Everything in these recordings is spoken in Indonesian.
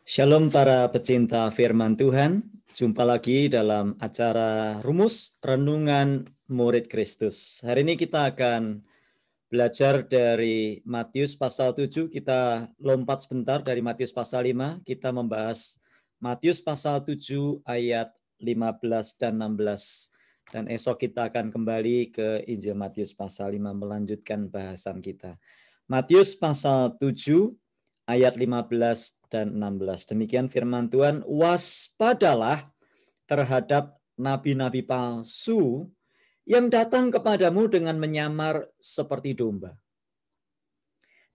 Shalom para pecinta firman Tuhan, jumpa lagi dalam acara Rumus Renungan Murid Kristus. Hari ini kita akan belajar dari Matius pasal 7, kita lompat sebentar dari Matius pasal 5, kita membahas Matius pasal 7 ayat 15 dan 16. Dan esok kita akan kembali ke Injil Matius pasal 5 melanjutkan bahasan kita. Matius pasal 7 ayat 15 dan 16. Demikian firman Tuhan, waspadalah terhadap nabi-nabi palsu yang datang kepadamu dengan menyamar seperti domba.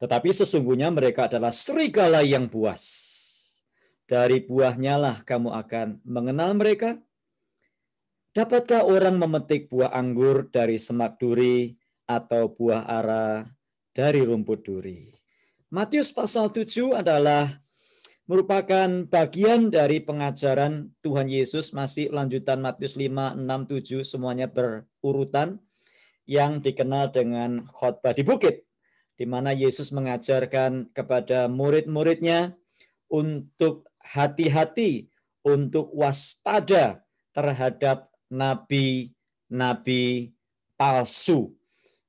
Tetapi sesungguhnya mereka adalah serigala yang buas. Dari buahnya lah kamu akan mengenal mereka. Dapatkah orang memetik buah anggur dari semak duri atau buah ara dari rumput duri? Matius pasal 7 adalah merupakan bagian dari pengajaran Tuhan Yesus, masih lanjutan Matius 5, 6, 7, semuanya berurutan, yang dikenal dengan khotbah di bukit, di mana Yesus mengajarkan kepada murid-muridnya untuk hati-hati, untuk waspada terhadap nabi-nabi palsu.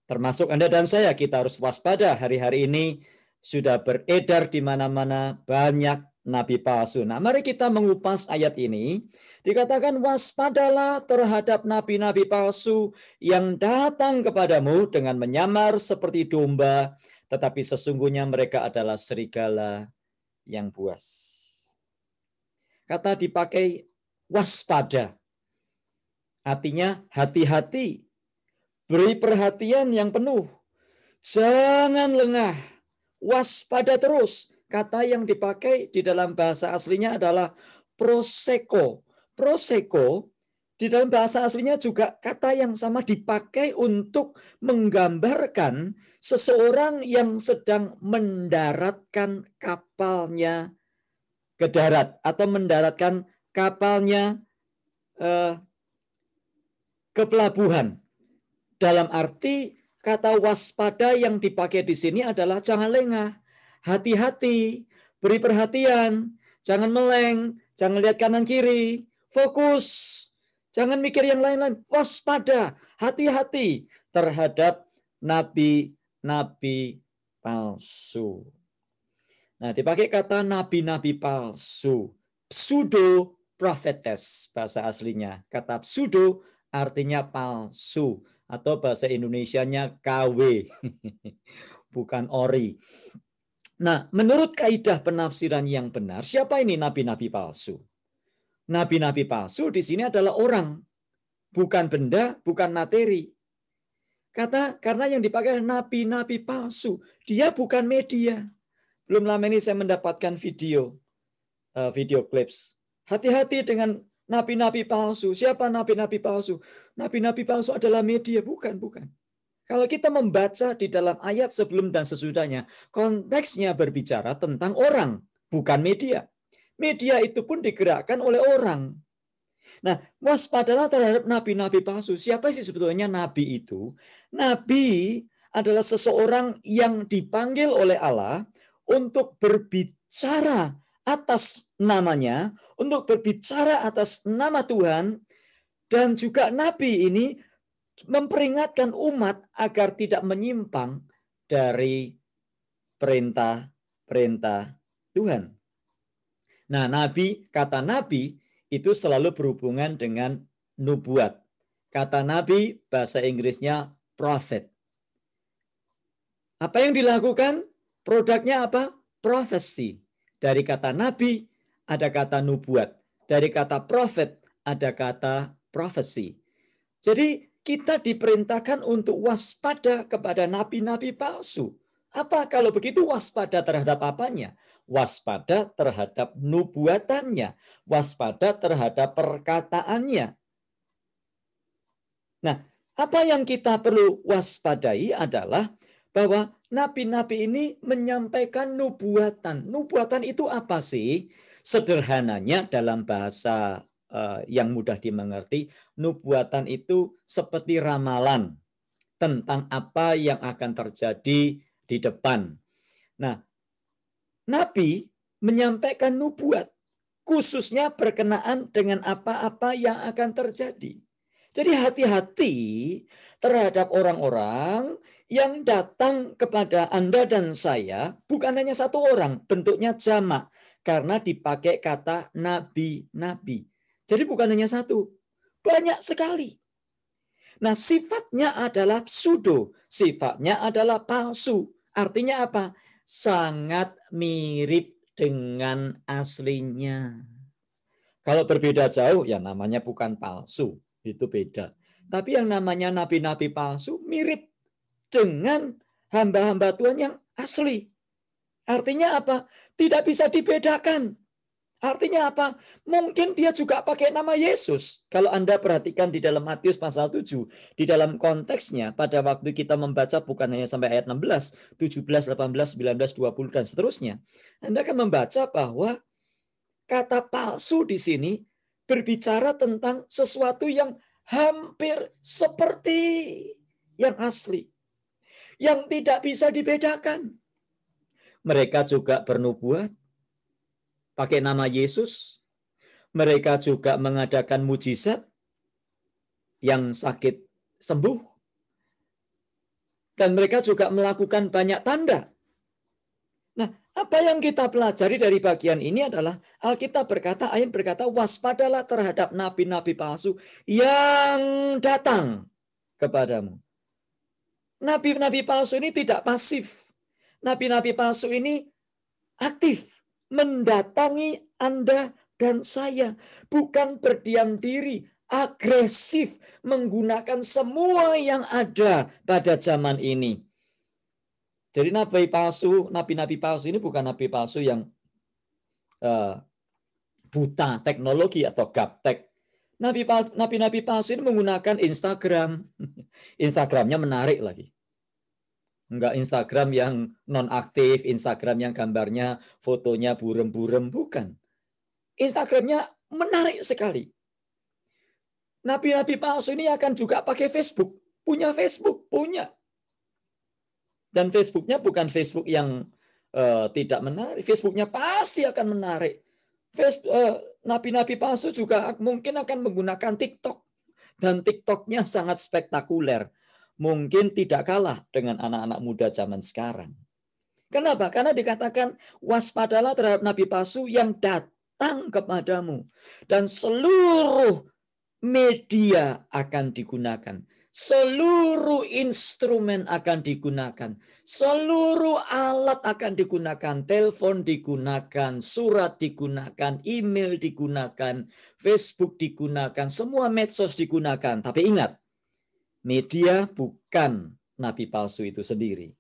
Termasuk Anda dan saya, kita harus waspada. Hari-hari ini sudah beredar di mana-mana banyak nabi palsu. Nah, mari kita mengupas ayat ini. Dikatakan waspadalah terhadap nabi-nabi palsu yang datang kepadamu dengan menyamar seperti domba, tetapi sesungguhnya mereka adalah serigala yang buas. Kata dipakai waspada. Artinya hati-hati. Beri perhatian yang penuh. Jangan lengah. Waspada terus. Kata yang dipakai di dalam bahasa aslinya adalah proseko. Proseko di dalam bahasa aslinya juga kata yang sama dipakai untuk menggambarkan seseorang yang sedang mendaratkan kapalnya ke darat atau mendaratkan kapalnya ke pelabuhan. Dalam arti kata waspada yang dipakai di sini adalah jangan lengah, hati-hati, beri perhatian, jangan meleng, jangan lihat kanan kiri, fokus, jangan mikir yang lain-lain, waspada, hati-hati terhadap nabi-nabi palsu. Nah, dipakai kata nabi-nabi palsu, pseudo prophetes bahasa aslinya. Kata pseudo artinya palsu, atau bahasa Indonesianya KW, bukan ori. Nah, menurut kaidah penafsiran yang benar, siapa ini nabi-nabi palsu? Nabi-nabi palsu di sini adalah orang, bukan benda, bukan materi. Karena yang dipakai nabi-nabi palsu, dia bukan media. Belum lama ini saya mendapatkan video clips. Hati-hati dengan nabi-nabi palsu. Siapa nabi-nabi palsu? Nabi-nabi palsu adalah media, bukan. Kalau kita membaca di dalam ayat sebelum dan sesudahnya, konteksnya berbicara tentang orang, bukan media. Media itu pun digerakkan oleh orang. Nah, waspadalah terhadap nabi-nabi palsu. Siapa sih sebetulnya nabi itu? Nabi adalah seseorang yang dipanggil oleh Allah untuk berbicara atas namanya, untuk berbicara atas nama Tuhan, dan juga nabi ini memperingatkan umat agar tidak menyimpang dari perintah-perintah Tuhan. Nah, kata nabi itu selalu berhubungan dengan nubuat. Kata nabi bahasa Inggrisnya prophet. Apa yang dilakukan? Produknya apa? Prophecy. Dari kata nabi ada kata nubuat. Dari kata prophet ada kata prophecy. Jadi kita diperintahkan untuk waspada kepada nabi-nabi palsu. Apa kalau begitu waspada terhadap apanya? Waspada terhadap nubuatannya. Waspada terhadap perkataannya. Nah, apa yang kita perlu waspadai adalah bahwa nabi-nabi ini menyampaikan nubuatan. Nubuatan itu apa sih? Sederhananya dalam bahasa yang mudah dimengerti, nubuatan itu seperti ramalan tentang apa yang akan terjadi di depan. Nah, nabi menyampaikan nubuat, khususnya berkenaan dengan apa-apa yang akan terjadi. Jadi hati-hati terhadap orang-orang yang datang kepada Anda dan saya, bukan hanya satu orang, bentuknya jamak, karena dipakai kata nabi-nabi. Jadi bukan hanya satu, banyak sekali. Nah, sifatnya adalah pseudo, sifatnya adalah palsu. Artinya apa? Sangat mirip dengan aslinya. Kalau berbeda jauh, ya namanya bukan palsu. Itu beda. Tapi yang namanya nabi-nabi palsu mirip dengan hamba-hamba Tuhan yang asli. Artinya apa? Tidak bisa dibedakan. Artinya apa? Mungkin dia juga pakai nama Yesus. Kalau Anda perhatikan di dalam Matius pasal 7, di dalam konteksnya pada waktu kita membaca bukan hanya sampai ayat 16, 17, 18, 19, 20 dan seterusnya. Anda akan membaca bahwa kata palsu di sini berbicara tentang sesuatu yang hampir seperti yang asli, yang tidak bisa dibedakan. Mereka juga bernubuat pakai nama Yesus. Mereka juga mengadakan mujizat, yang sakit sembuh. Dan mereka juga melakukan banyak tanda. Nah, apa yang kita pelajari dari bagian ini adalah Alkitab berkata, ayat berkata, waspadalah terhadap nabi-nabi palsu yang datang kepadamu. Nabi-nabi palsu ini tidak pasif. Nabi-nabi palsu ini aktif, mendatangi Anda dan saya. Bukan berdiam diri, agresif, menggunakan semua yang ada pada zaman ini. Jadi nabi-nabi palsu ini bukan nabi palsu yang buta teknologi atau gaptek. Nabi-nabi palsu ini menggunakan Instagram. Instagramnya menarik lagi. Enggak Instagram yang non-aktif, Instagram yang gambarnya, fotonya burem-burem, bukan. Instagramnya menarik sekali. Nabi-nabi palsu ini akan juga pakai Facebook. Punya Facebook, punya. Dan Facebooknya bukan Facebook yang tidak menarik. Facebooknya pasti akan menarik. Nabi-nabi palsu juga mungkin akan menggunakan TikTok. Dan TikToknya sangat spektakuler. Mungkin tidak kalah dengan anak-anak muda zaman sekarang. Kenapa? Karena dikatakan waspadalah terhadap nabi palsu yang datang kepadamu. Dan seluruh media akan digunakan. Seluruh instrumen akan digunakan. Seluruh alat akan digunakan. Telepon digunakan, surat digunakan, email digunakan, Facebook digunakan, semua medsos digunakan. Tapi ingat, media bukan nabi palsu itu sendiri.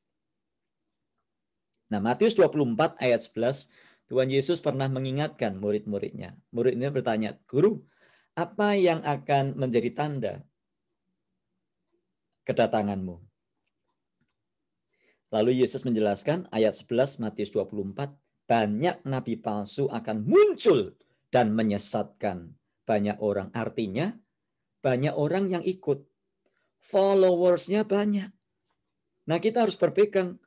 Nah, Matius 24 ayat 11, Tuhan Yesus pernah mengingatkan murid-muridnya. Murid-muridnya bertanya, Guru, apa yang akan menjadi tanda kedatanganmu? Lalu Yesus menjelaskan ayat 11 Matius 24, banyak nabi palsu akan muncul dan menyesatkan banyak orang. Artinya banyak orang yang ikut. Followersnya banyak. Nah, kita harus berpegang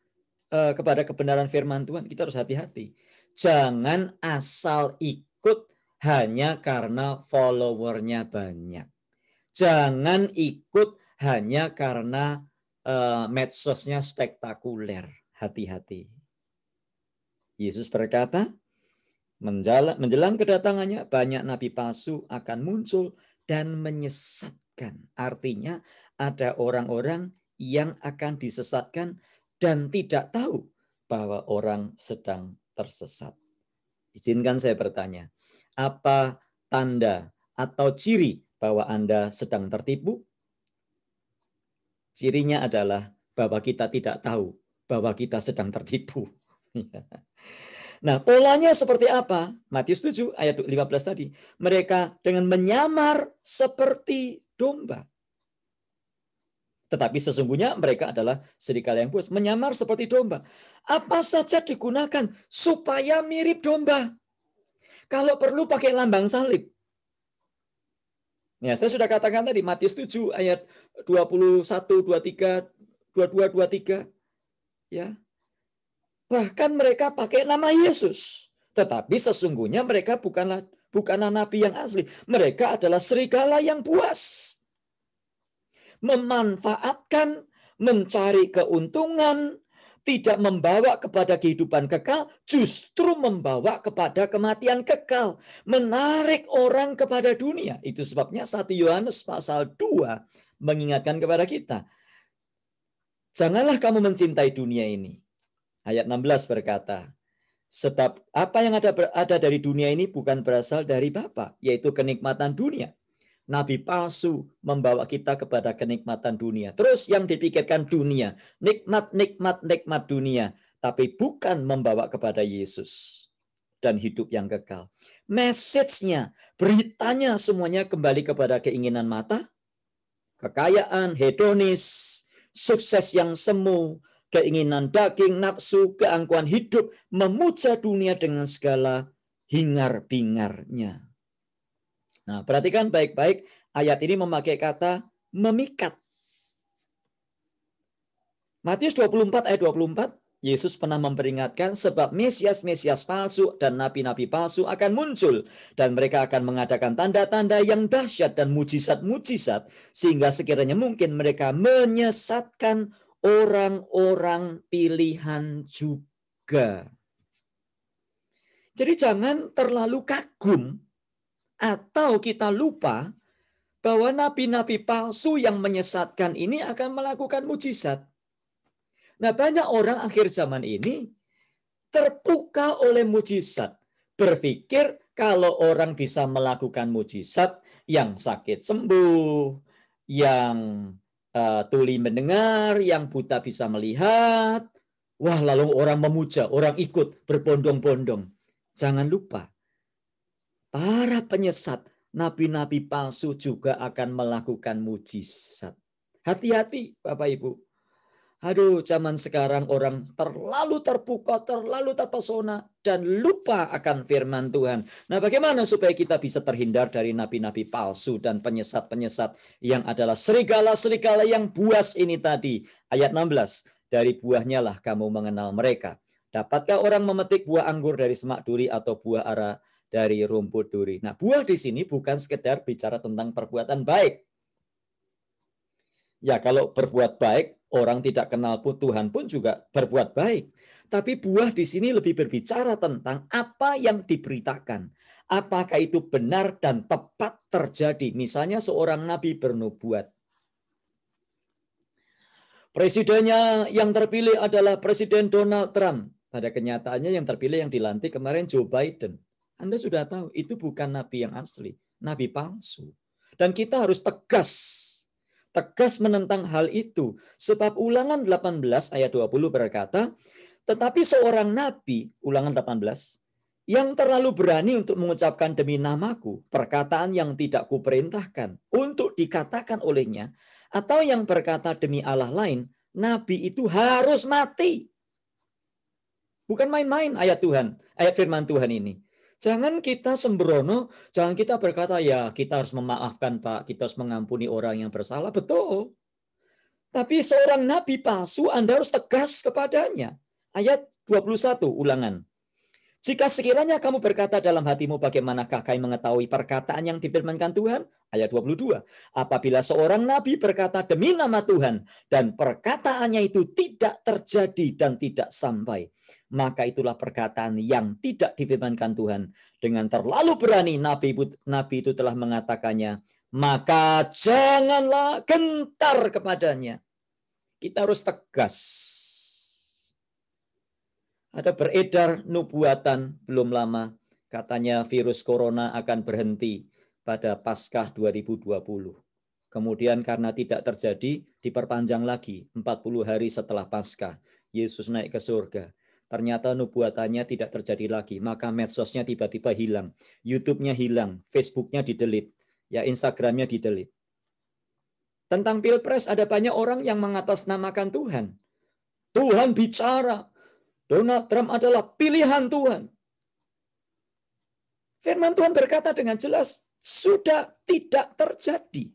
kepada kebenaran firman Tuhan. Kita harus hati-hati. Jangan asal ikut hanya karena followernya banyak. Jangan ikut hanya karena medsosnya spektakuler. Hati-hati. Yesus berkata, menjelang kedatangannya banyak nabi palsu akan muncul dan menyesatkan. Artinya ada orang-orang yang akan disesatkan dan tidak tahu bahwa orang sedang tersesat. Izinkan saya bertanya, apa tanda atau ciri bahwa Anda sedang tertipu? Cirinya adalah bahwa kita tidak tahu bahwa kita sedang tertipu. Nah, polanya seperti apa? Matius 7 ayat 15 tadi. Mereka dengan menyamar seperti domba. Tetapi sesungguhnya mereka adalah serigala yang buas. Menyamar seperti domba. Apa saja digunakan supaya mirip domba. Kalau perlu pakai lambang salib. Ya, saya sudah katakan tadi Matius 7 ayat 21, 23, 22, 23. Ya. Bahkan mereka pakai nama Yesus. Tetapi sesungguhnya mereka bukanlah nabi yang asli. Mereka adalah serigala yang buas. Memanfaatkan, mencari keuntungan, tidak membawa kepada kehidupan kekal, justru membawa kepada kematian kekal. Menarik orang kepada dunia. Itu sebabnya 1 Yohanes pasal 2 mengingatkan kepada kita. Janganlah kamu mencintai dunia ini. Ayat 16 berkata, sebab apa yang ada dari dunia ini bukan berasal dari Bapa, yaitu kenikmatan dunia. Nabi palsu membawa kita kepada kenikmatan dunia. Terus yang dipikirkan dunia, nikmat dunia, tapi bukan membawa kepada Yesus dan hidup yang kekal. Message-nya, beritanya semuanya kembali kepada keinginan mata, kekayaan, hedonis, sukses yang semu, keinginan daging, nafsu, keangkuhan hidup, memuja dunia dengan segala hingar-bingarnya. Nah, perhatikan baik-baik, ayat ini memakai kata memikat. Matius 24 ayat 24, Yesus pernah memperingatkan sebab Mesias-Mesias palsu dan nabi-nabi palsu akan muncul dan mereka akan mengadakan tanda-tanda yang dahsyat dan mujizat-mujizat sehingga sekiranya mungkin mereka menyesatkan orang-orang pilihan juga. Jadi jangan terlalu kagum atau kita lupa bahwa nabi-nabi palsu yang menyesatkan ini akan melakukan mujizat. Nah, banyak orang akhir zaman ini terpukau oleh mujizat. Berpikir kalau orang bisa melakukan mujizat, yang sakit sembuh, yang tuli mendengar, yang buta bisa melihat. Wah, lalu orang memuja, orang ikut berbondong-bondong. Jangan lupa, para penyesat, nabi-nabi palsu juga akan melakukan mujizat. Hati-hati Bapak Ibu. Aduh, zaman sekarang orang terlalu terpukau, terlalu terpesona, dan lupa akan firman Tuhan. Nah, bagaimana supaya kita bisa terhindar dari nabi-nabi palsu dan penyesat-penyesat yang adalah serigala-serigala yang buas ini tadi. Ayat 16, dari buahnya lah kamu mengenal mereka. Dapatkah orang memetik buah anggur dari semak duri atau buah ara dari rumput duri? Nah, buah di sini bukan sekedar bicara tentang perbuatan baik. Ya, kalau berbuat baik, orang tidak kenal pun Tuhan pun juga berbuat baik. Tapi buah di sini lebih berbicara tentang apa yang diberitakan. Apakah itu benar dan tepat terjadi? Misalnya seorang nabi bernubuat. Presidennya yang terpilih adalah Presiden Donald Trump. Pada kenyataannya yang terpilih yang dilantik kemarin Joe Biden. Anda sudah tahu itu bukan nabi yang asli, nabi palsu. Dan kita harus tegas menentang hal itu. Sebab Ulangan 18 ayat 20 berkata, tetapi seorang nabi, Ulangan 18, yang terlalu berani untuk mengucapkan demi namaku, perkataan yang tidak kuperintahkan untuk dikatakan olehnya, atau yang berkata demi Allah lain, nabi itu harus mati. Bukan main-main ayat firman Tuhan ini. Jangan kita sembrono, jangan kita berkata, ya kita harus memaafkan Pak, kita harus mengampuni orang yang bersalah. Betul. Tapi seorang nabi palsu Anda harus tegas kepadanya. Ayat 21 Ulangan. Jika sekiranya kamu berkata dalam hatimu bagaimanakah kamu mengetahui perkataan yang difirmankan Tuhan? Ayat 22. Apabila seorang nabi berkata demi nama Tuhan dan perkataannya itu tidak terjadi dan tidak sampai, maka itulah perkataan yang tidak difirmankan Tuhan. Dengan terlalu berani nabi itu telah mengatakannya, maka janganlah gentar kepadanya. Kita harus tegas. Ada beredar nubuatan belum lama, katanya virus corona akan berhenti pada Paskah 2020. Kemudian karena tidak terjadi, diperpanjang lagi 40 hari setelah Paskah. Yesus naik ke surga. Ternyata nubuatannya tidak terjadi lagi, maka medsosnya tiba-tiba hilang. YouTube-nya hilang, Facebook-nya didelete, ya Instagram-nya didelete. Tentang Pilpres ada banyak orang yang mengatasnamakan Tuhan. Tuhan bicara, Donald Trump adalah pilihan Tuhan. Firman Tuhan berkata dengan jelas, sudah tidak terjadi.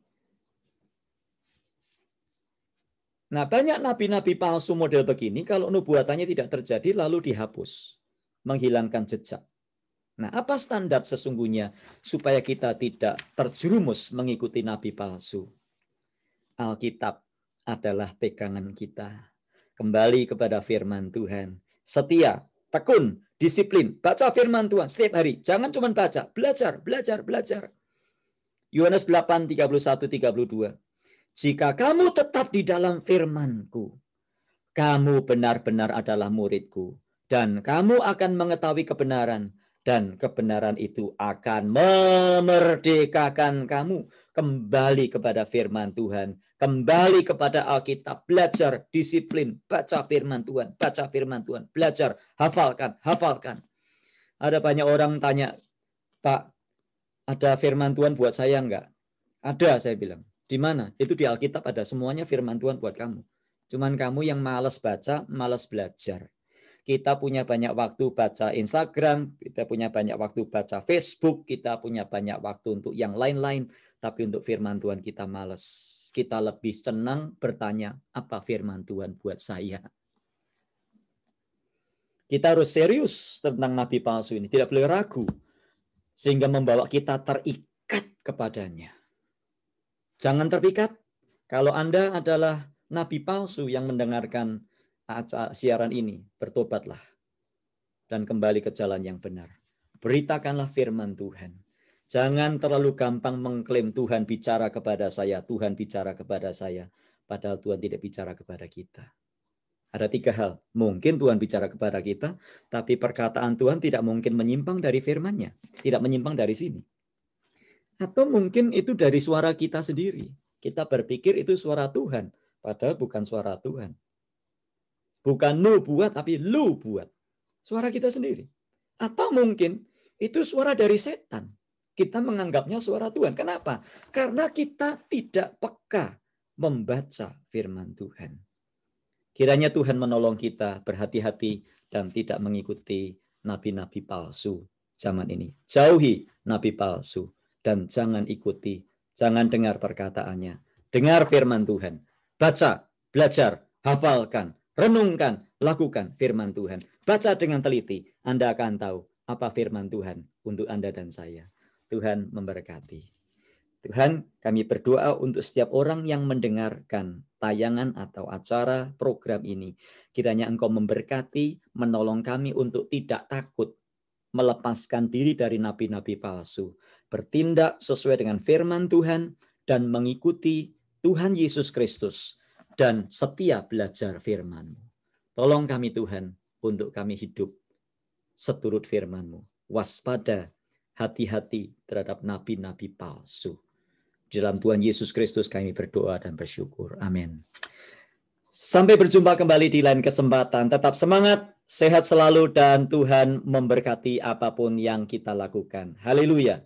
Nah, banyak nabi-nabi palsu model begini, kalau nubuatannya tidak terjadi, lalu dihapus. Menghilangkan jejak. Nah, apa standar sesungguhnya supaya kita tidak terjerumus mengikuti nabi palsu? Alkitab adalah pegangan kita. Kembali kepada firman Tuhan. Setia, tekun, disiplin. Baca firman Tuhan setiap hari. Jangan cuma baca, belajar, belajar, belajar. Yohanes 8, 31, 32. Jika kamu tetap di dalam firman-Ku, kamu benar-benar adalah murid-Ku, dan kamu akan mengetahui kebenaran, dan kebenaran itu akan memerdekakan kamu. Kembali kepada firman Tuhan, kembali kepada Alkitab, belajar, disiplin, baca firman Tuhan, baca firman Tuhan, belajar, hafalkan, hafalkan. Ada banyak orang tanya, Pak, ada firman Tuhan buat saya enggak? Ada, saya bilang. Di mana? Itu di Alkitab ada semuanya firman Tuhan buat kamu. Cuman kamu yang malas baca, malas belajar. Kita punya banyak waktu baca Instagram, kita punya banyak waktu baca Facebook, kita punya banyak waktu untuk yang lain-lain, tapi untuk firman Tuhan kita malas. Kita lebih senang bertanya, apa firman Tuhan buat saya? Kita harus serius tentang nabi palsu ini, tidak boleh ragu, sehingga membawa kita terikat kepadanya. Jangan terpikat. Kalau Anda adalah nabi palsu yang mendengarkan siaran ini, bertobatlah dan kembali ke jalan yang benar. Beritakanlah firman Tuhan. Jangan terlalu gampang mengklaim Tuhan bicara kepada saya, Tuhan bicara kepada saya, padahal Tuhan tidak bicara kepada kita. Ada 3 hal. Mungkin Tuhan bicara kepada kita, tapi perkataan Tuhan tidak mungkin menyimpang dari firman-Nya, tidak menyimpang dari sini. Atau mungkin itu dari suara kita sendiri. Kita berpikir itu suara Tuhan, padahal bukan suara Tuhan. Bukan nu buat, tapi lu buat. Suara kita sendiri. Atau mungkin itu suara dari setan. Kita menganggapnya suara Tuhan. Kenapa? Karena kita tidak peka membaca firman Tuhan. Kiranya Tuhan menolong kita berhati-hati dan tidak mengikuti nabi-nabi palsu zaman ini. Jauhi nabi palsu dan jangan ikuti, jangan dengar perkataannya. Dengar firman Tuhan. Baca, belajar, hafalkan, renungkan, lakukan firman Tuhan. Baca dengan teliti, Anda akan tahu apa firman Tuhan untuk Anda dan saya. Tuhan memberkati. Tuhan, kami berdoa untuk setiap orang yang mendengarkan tayangan atau acara program ini. Kiranya Engkau memberkati, menolong kami untuk tidak takut melepaskan diri dari nabi-nabi palsu. Bertindak sesuai dengan firman Tuhan dan mengikuti Tuhan Yesus Kristus. Dan setia belajar firman-Mu. Tolong kami Tuhan untuk kami hidup seturut firman-Mu. Waspada, hati-hati terhadap nabi-nabi palsu. Di dalam Tuhan Yesus Kristus kami berdoa dan bersyukur. Amin. Sampai berjumpa kembali di lain kesempatan. Tetap semangat, sehat selalu, dan Tuhan memberkati apapun yang kita lakukan. Haleluya.